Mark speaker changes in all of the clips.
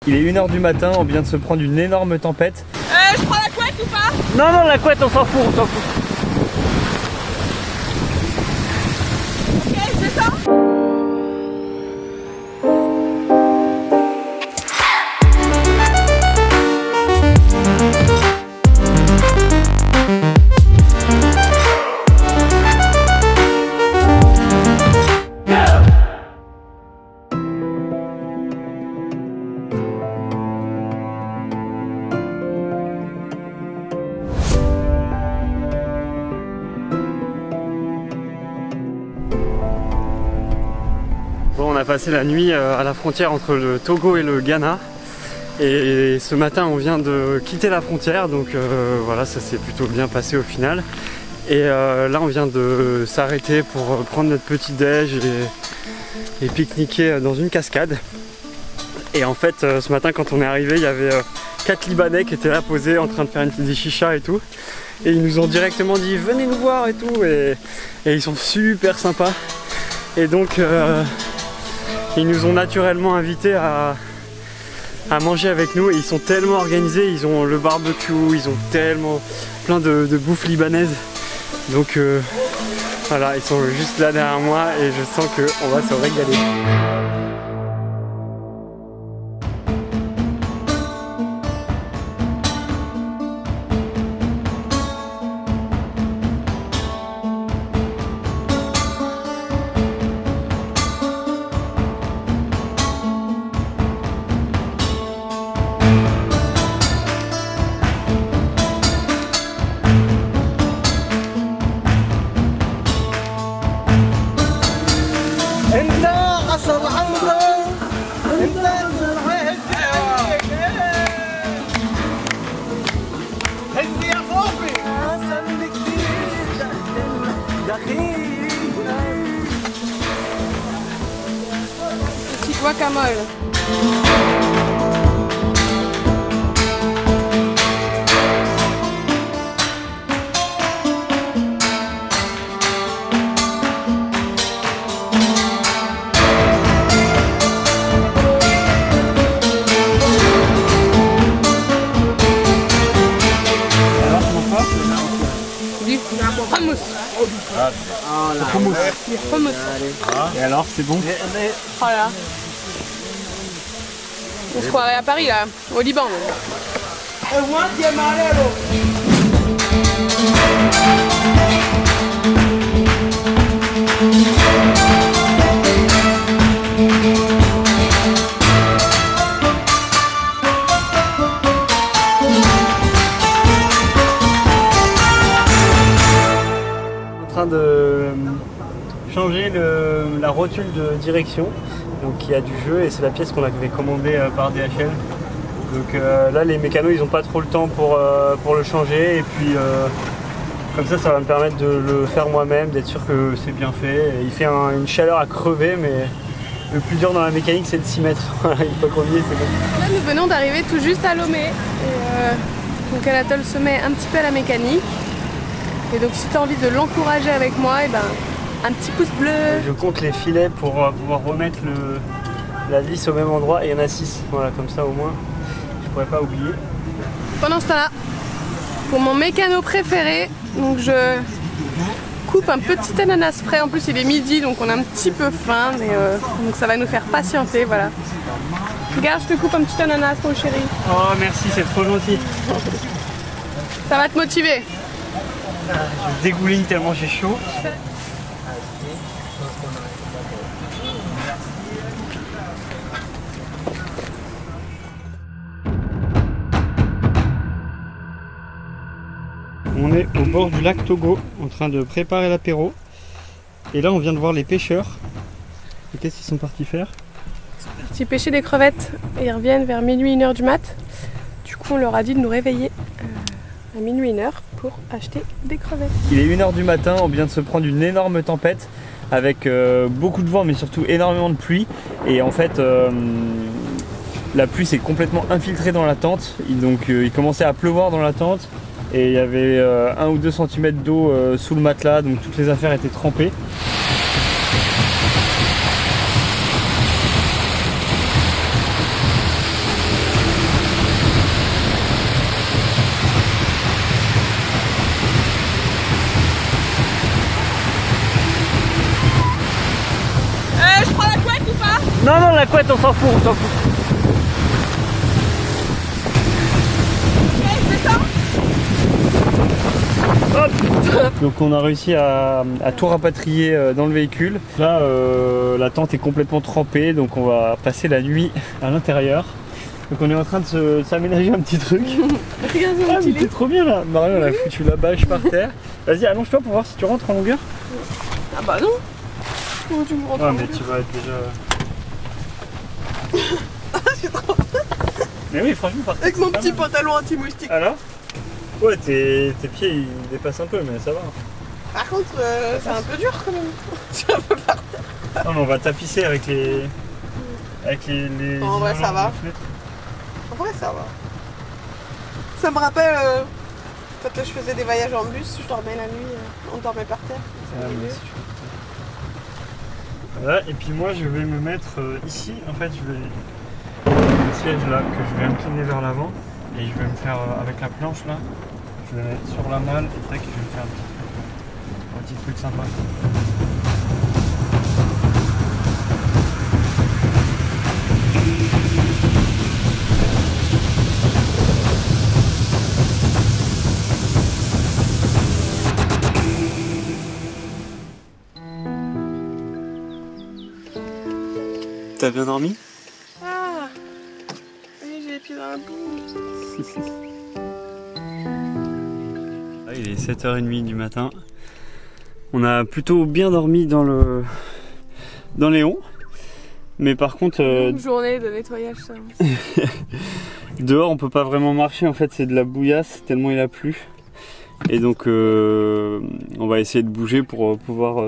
Speaker 1: Il est 1 h du matin, on vient de se prendre une énorme tempête.
Speaker 2: Je prends la couette ou pas?
Speaker 1: Non, non, la couette, on s'en fout, on s'en fout.
Speaker 2: Ok, je descends.
Speaker 1: Bon, on a passé la nuit à la frontière entre le Togo et le Ghana. Et ce matin, on vient de quitter la frontière, donc voilà, ça s'est plutôt bien passé au final. Et là, on vient de s'arrêter pour prendre notre petit déj et pique-niquer dans une cascade. Et en fait, ce matin, quand on est arrivé, il y avait 4 Libanais qui étaient là posés en train de faire une petite chicha et tout. Et ils nous ont directement dit venez nous voir et tout. Et ils sont super sympas. Et donc ils nous ont naturellement invités à manger avec nous. Et ils sont tellement organisés, ils ont le barbecue, ils ont tellement plein de bouffe libanaise. Donc voilà, ils sont juste là derrière moi et je sens qu'on va se régaler.
Speaker 2: Petit guacamole.
Speaker 1: Hummus.
Speaker 2: Hummus.
Speaker 1: Et alors, c'est bon?
Speaker 2: Voilà. On se croirait à Paris là, au Liban.
Speaker 1: En train de changer la rotule de direction, donc il y a du jeu et c'est la pièce qu'on avait commandée par DHL. Donc là les mécanos ils n'ont pas trop le temps pour le changer et puis comme ça va me permettre de le faire moi-même, d'être sûr que c'est bien fait. Et il fait une chaleur à crever, mais le plus dur dans la mécanique c'est de s'y mettre. Une fois qu'on y est, c'est bon.
Speaker 2: Là nous venons d'arriver tout juste à Lomé. Donc Anatole se met un petit peu à la mécanique. Et donc si tu as envie de l'encourager avec moi, et ben, un petit pouce bleu.
Speaker 1: Je compte les filets pour pouvoir remettre la vis au même endroit et il y en a 6. Voilà, comme ça au moins je pourrais pas oublier.
Speaker 2: Pendant ce temps-là, pour mon mécano préféré, donc je coupe un petit ananas frais. En plus il est midi donc on a un petit peu faim, mais donc ça va nous faire patienter, voilà. Regarde, je te coupe un petit ananas mon chéri.
Speaker 1: Oh merci, c'est trop gentil.
Speaker 2: Ça va te motiver.
Speaker 1: Je dégouline tellement j'ai chaud. On est au bord du lac Togo en train de préparer l'apéro. Et là on vient de voir les pêcheurs. Et qu'est-ce qu'ils sont partis faire?
Speaker 2: Ils sont partis pêcher des crevettes et ils reviennent vers minuit, 1 h du mat. Du coup on leur a dit de nous réveiller à minuit, 1 h pour acheter des crevettes.
Speaker 1: Il est 1 h du matin, on vient de se prendre une énorme tempête avec beaucoup de vent mais surtout énormément de pluie. Et en fait la pluie s'est complètement infiltrée dans la tente. Donc il commençait à pleuvoir dans la tente. Et il y avait 1 ou 2 cm d'eau sous le matelas, donc toutes les affaires étaient trempées. la couette, on s'en fout, on s'en fout. Hop. Donc on a réussi à tout rapatrier dans le véhicule. Là la tente est complètement trempée, donc on va passer la nuit à l'intérieur. Donc on est en train de s'aménager un petit truc. Ah mais t'es trop bien là. Marion elle a foutu la bâche par terre. Vas-y allonge-toi pour voir si tu rentres en longueur.
Speaker 2: Ah bah non. Comment tu me rentres en
Speaker 1: mais
Speaker 2: longueur?
Speaker 1: tu vas être déjà...
Speaker 2: J'ai trop...
Speaker 1: Mais oui franchement par terre.
Speaker 2: Avec mon petit pantalon anti-moustique.
Speaker 1: Alors? Ouais tes pieds ils dépassent un peu mais ça va.
Speaker 2: Par contre c'est un peu dur quand même. C'est un peu par terre.
Speaker 1: Non mais on va tapisser avec les...
Speaker 2: En vrai ça va. En vrai ça va. Ça me rappelle quand je faisais des voyages en bus, je dormais la nuit, on dormait par terre.
Speaker 1: Voilà, et puis moi je vais me mettre ici, en fait je vais le siège là que je vais incliner vers l'avant et je vais me faire avec la planche là, je vais le mettre sur la malle et tac je vais me faire un petit truc sympa. T'as bien dormi?
Speaker 2: Ah oui, j'ai les pieds dans la boue.
Speaker 1: Il est 7h30 du matin. On a plutôt bien dormi dans Léon. Mais par contre...
Speaker 2: Une journée de nettoyage ça.
Speaker 1: Dehors on peut pas vraiment marcher, en fait c'est de la bouillasse tellement il a plu. Et donc on va essayer de bouger pour pouvoir...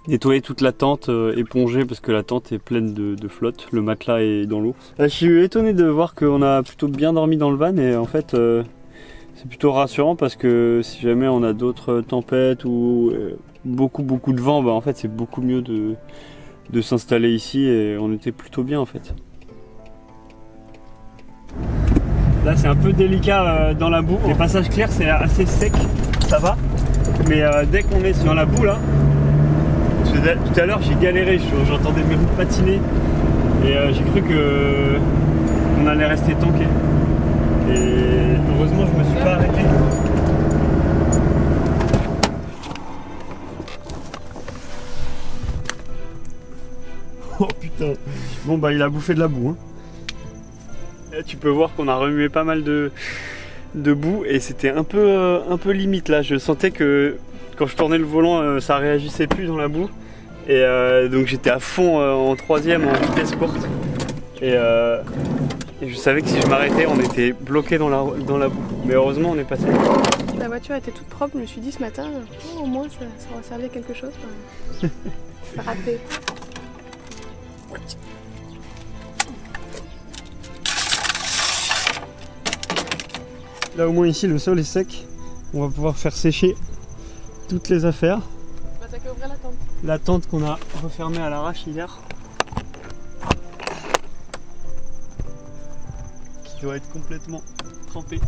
Speaker 1: nettoyer toute la tente, éponger parce que la tente est pleine de flotte, le matelas est dans l'eau. Je suis étonné de voir qu'on a plutôt bien dormi dans le van et en fait c'est plutôt rassurant parce que si jamais on a d'autres tempêtes ou beaucoup de vent, bah en fait c'est beaucoup mieux de s'installer ici et on était plutôt bien en fait. Là c'est un peu délicat dans la boue, les passages clairs c'est assez sec, ça va, mais dès qu'on est dans la boue là, tout à l'heure j'ai galéré, j'entendais mes roues patiner et j'ai cru qu'on allait rester tanké. Et heureusement je me suis pas arrêté. Oh putain. Bon bah il a bouffé de la boue. Hein. Là, tu peux voir qu'on a remué pas mal de boue et c'était un peu limite là. Je sentais que quand je tournais le volant ça réagissait plus dans la boue. Et donc j'étais à fond en troisième en vitesse courte. Et je savais que si je m'arrêtais on était bloqué dans la boue. Mais heureusement on est passé.
Speaker 2: La voiture était toute propre, je me suis dit ce matin, au moins ça aura servi à quelque chose. Ça raté.
Speaker 1: Là au moins ici le sol est sec. On va pouvoir faire sécher toutes les affaires.
Speaker 2: Bah, t'as qu'à ouvrir la tente.
Speaker 1: La tente qu'on a refermée à l'arrache hier. Qui doit être complètement trempée.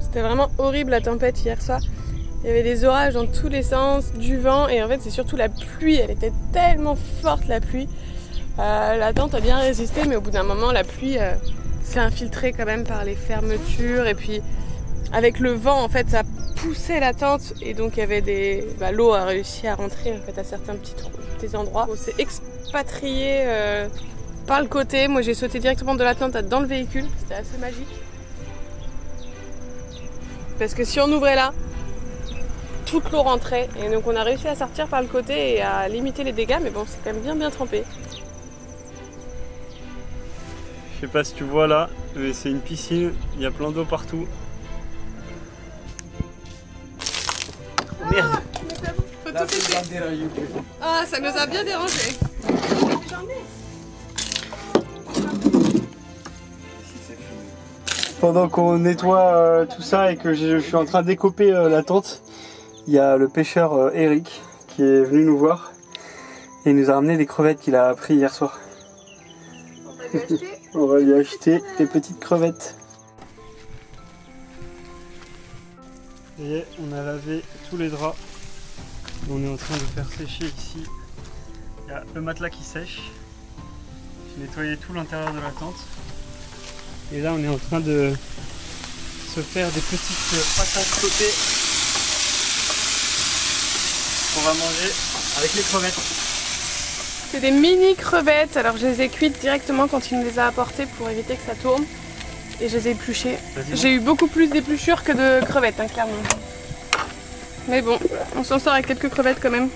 Speaker 2: C'était vraiment horrible la tempête hier soir. Il y avait des orages dans tous les sens, du vent et en fait c'est surtout la pluie. Elle était tellement forte la pluie. La tente a bien résisté mais au bout d'un moment la pluie s'est infiltrée quand même par les fermetures et puis avec le vent en fait ça poussait la tente et donc il y avait l'eau a réussi à rentrer en fait à certains petits endroits. On s'est expatrié par le côté. Moi j'ai sauté directement de la tente dans le véhicule. C'était assez magique. Parce que si on ouvrait là, toute l'eau rentrait et donc on a réussi à sortir par le côté et à limiter les dégâts mais bon c'est quand même bien trempé.
Speaker 1: Je sais pas si tu vois là, mais c'est une piscine, il y a plein d'eau partout. Merde.
Speaker 2: Faut tout essayer. Ah ça nous a bien dérangé.
Speaker 1: Pendant qu'on nettoie tout ça et que je suis en train d'écoper la tente, il y a le pêcheur Eric qui est venu nous voir et il nous a ramené des crevettes qu'il a pris hier soir. On va lui acheter des petites crevettes. Et on a lavé tous les draps. On est en train de faire sécher ici. Il y a le matelas qui sèche. J'ai nettoyé tout l'intérieur de la tente. Et là on est en train de se faire des petites patates sautées qu'on va manger avec les crevettes.
Speaker 2: C'est des mini crevettes, alors je les ai cuites directement quand il nous les a apportées pour éviter que ça tourne. Et je les ai épluchées. J'ai eu beaucoup plus d'épluchures que de crevettes, hein, clairement. Mais bon, on s'en sort avec quelques crevettes quand même.